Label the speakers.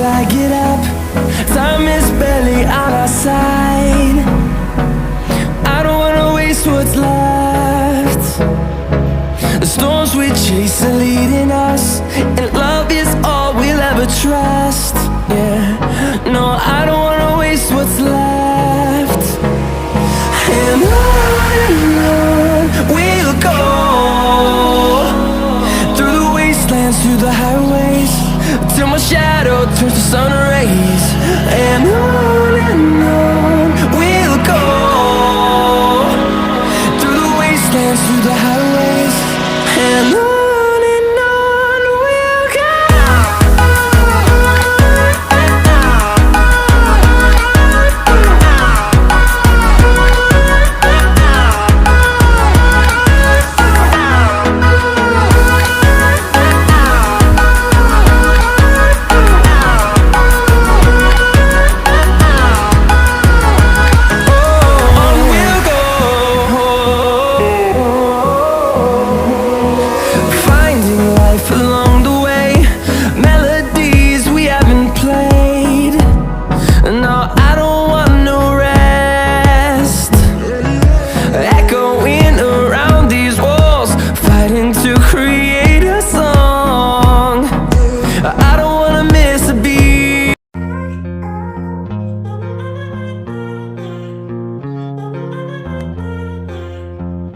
Speaker 1: I get up. Time is barely on our side. I don't wanna waste what's left. The storms we chase are leading us, and love is all we'll ever trust. Yeah, no, I don't wanna waste what's left. And on we'll go, through the wastelands, through the highways, till my shadow turns to sun rays. And on we'll go, through the wastelands, through the highways, and on we'll go. To create